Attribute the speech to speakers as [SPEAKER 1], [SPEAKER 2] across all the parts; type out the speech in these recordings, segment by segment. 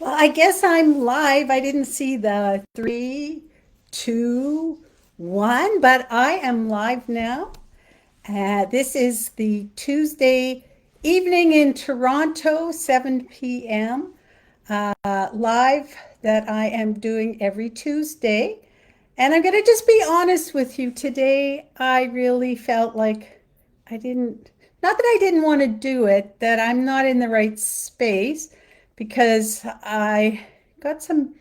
[SPEAKER 1] Well, I guess I'm live. I didn't see the three, two, one, but I am live now. This is the Tuesday evening in Toronto, 7 p.m. Live that I am doing every Tuesday. And I'm going to just be honest with you. Today, I really felt like I didn't, not that I didn't want to do it, that I'm not in the right space because got some,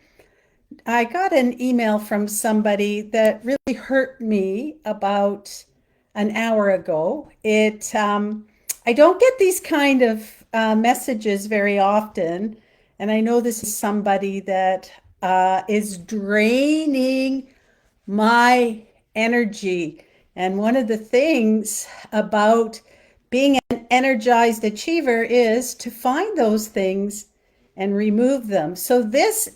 [SPEAKER 1] I got an email from somebody that really hurt me about an hour ago. I don't get these kind of messages very often, and I know this is somebody that is draining my energy. And one of the things about being an energized achiever is to find those things and remove them. So this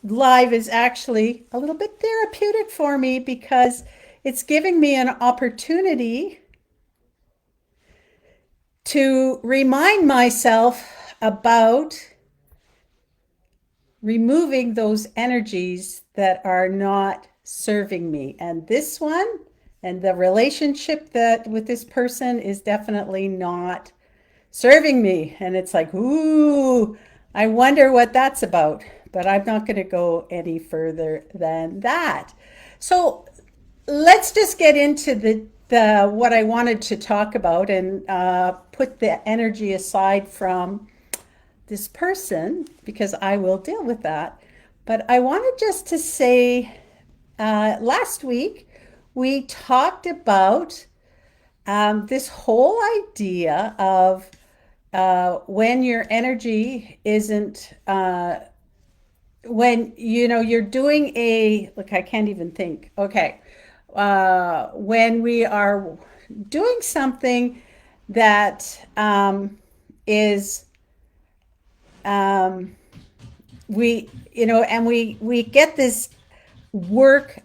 [SPEAKER 1] live is actually a little bit therapeutic for me because it's giving me an opportunity to remind myself about removing those energies that are not serving me. And this one and the relationship that with this person is definitely not serving me. And it's like, ooh, I wonder what that's about. But I'm not going to go any further than that. So let's just get into the what I wanted to talk about and put the energy aside from this person because I will deal with that. But I wanted just to say last week we talked about this whole idea of when your energy isn't, when you're doing a, look, I can't even think. Okay. When we are doing something that is we get this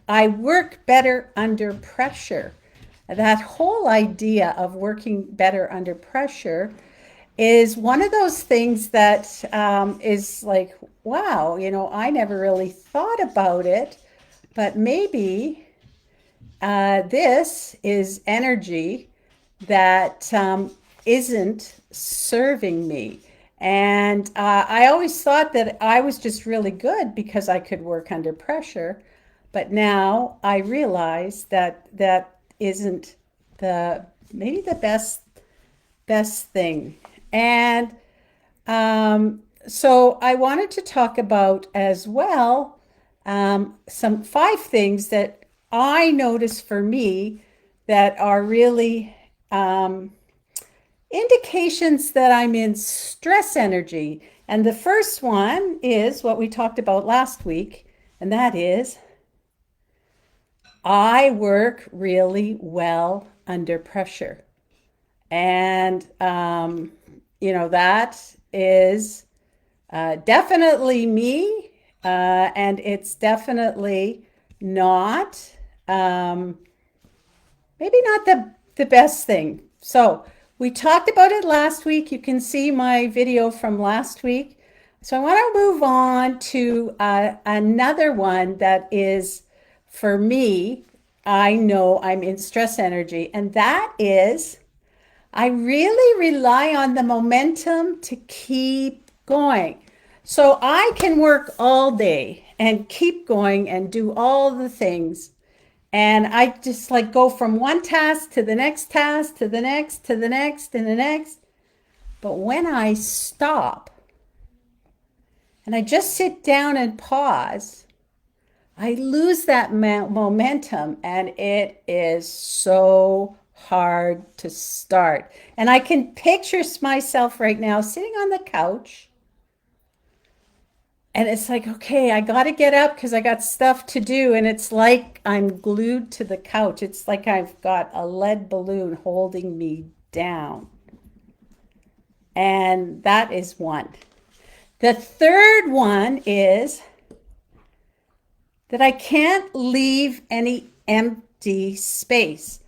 [SPEAKER 1] I work better under pressure. That whole idea of working better under pressure is one of those things that is like, wow, I never really thought about it, but maybe this is energy that isn't serving me. And I always thought that I was just really good because I could work under pressure. But now I realize that that isn't the maybe the best thing. And so I wanted to talk about as well some 5 things that I notice for me that are really indications that I'm in stress energy. And the first one is what we talked about last week, and that is I work really well under pressure. And, that is definitely me, and it's definitely not, maybe not the best thing. So we talked about it last week. You can see my video from last week. So I want to move on to another one that is, for me, I know I'm in stress energy, and that is I really rely on the momentum to keep going. So I can work all day and keep going and do all the things. And I just like go from one task to the next task to the next to the next and the next. But when I stop and I just sit down and pause, I lose that momentum and it is so hard to start. And I can picture myself right now sitting on the couch. And it's like, okay, I got to get up because I got stuff to do. And it's like I'm glued to the couch. It's like I've got a lead balloon holding me down. And that is one. The third one is that I can't leave any empty space.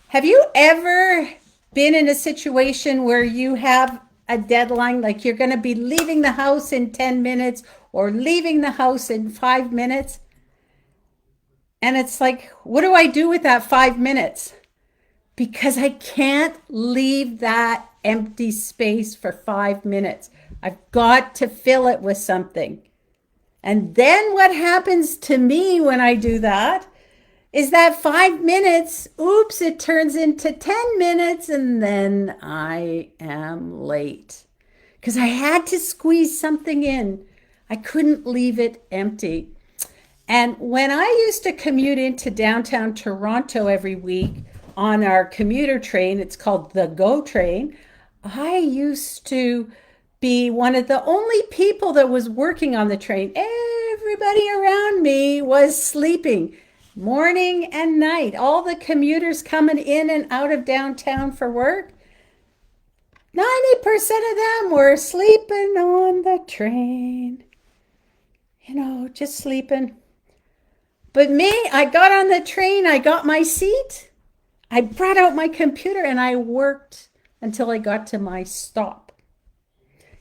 [SPEAKER 1] Have you ever been in a situation where you have a deadline, like you're going to be leaving the house in 10 minutes or leaving the house in 5 minutes. And it's like, what do I do with that 5 minutes? Because I can't leave that empty space for 5 minutes. I've got to fill it with something. And then what happens to me when I do that is that 5 minutes, oops, it turns into 10 minutes and then I am late. Because I had to squeeze something in. I couldn't leave it empty. And when I used to commute into downtown Toronto every week on our commuter train, it's called the GO train, I used to be one of the only people that was working on the train. Everybody around me was sleeping morning and night. All the commuters coming in and out of downtown for work, 90% of them were sleeping on the train. Just sleeping. But me, I got on the train, I got my seat, I brought out my computer and I worked until I got to my stop.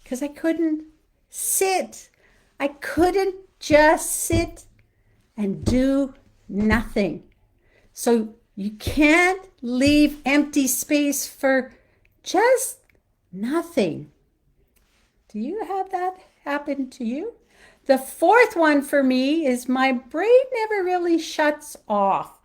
[SPEAKER 1] Because I couldn't sit. I couldn't just sit and do nothing. So you can't leave empty space for just nothing. Do you have that happen to you? The fourth one for me is my brain never really shuts off.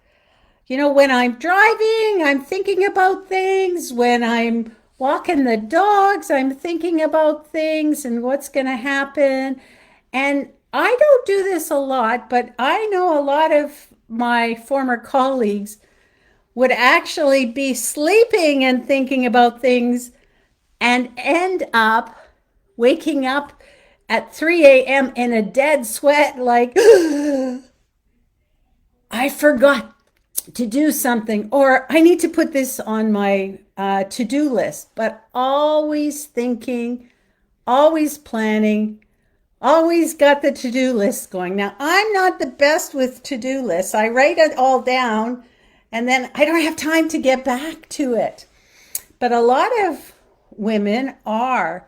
[SPEAKER 1] When I'm driving, I'm thinking about things. When I'm walking the dogs, I'm thinking about things and what's going to happen. And I don't do this a lot, but I know a lot of my former colleagues would actually be sleeping and thinking about things and end up waking up at 3 a.m. in a dead sweat, like, I forgot to do something, or I need to put this on my to-do list, but always thinking, always planning, always got the to-do list going. Now, I'm not the best with to-do lists. I write it all down, and then I don't have time to get back to it. But a lot of women are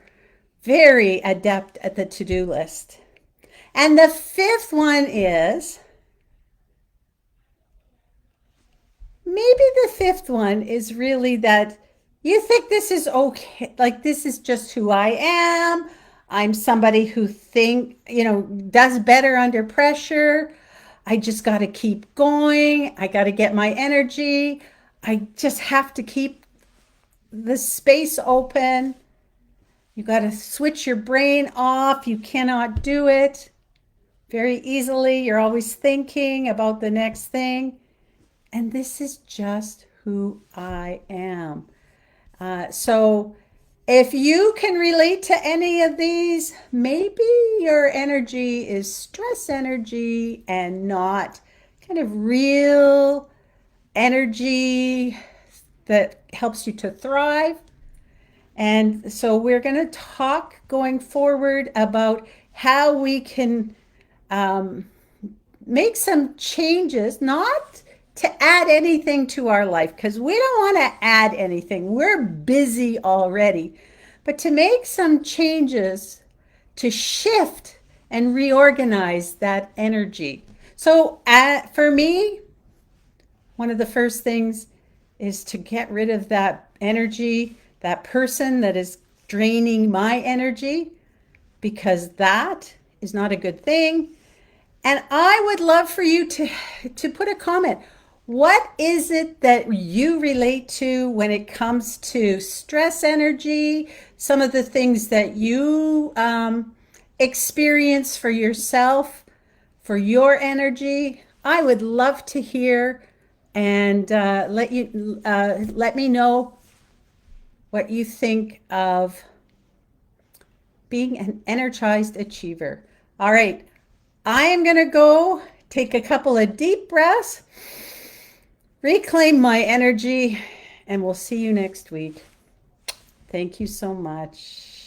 [SPEAKER 1] very adept at the to-do list. And the fifth one is, really that you think this is okay, like this is just who I am. I'm somebody who does better under pressure. I just got to keep going. I got to get my energy. I just have to keep the space open. You got to switch your brain off. You cannot do it very easily. You're always thinking about the next thing. And this is just who I am. So if you can relate to any of these, maybe your energy is stress energy and not kind of real energy that helps you to thrive. And so we're going to talk going forward about how we can make some changes, not to add anything to our life, because we don't want to add anything. We're busy already. But to make some changes to shift and reorganize that energy. So for me, one of the first things is to get rid of that energy, that person that is draining my energy, because that is not a good thing. And I would love for you to put a comment. What is it that you relate to when it comes to stress energy, some of the things that you experience for yourself, for your energy? I would love to hear and let me know what you think of being an energized achiever. All right, I am going to go take a couple of deep breaths, reclaim my energy, and we'll see you next week. Thank you so much.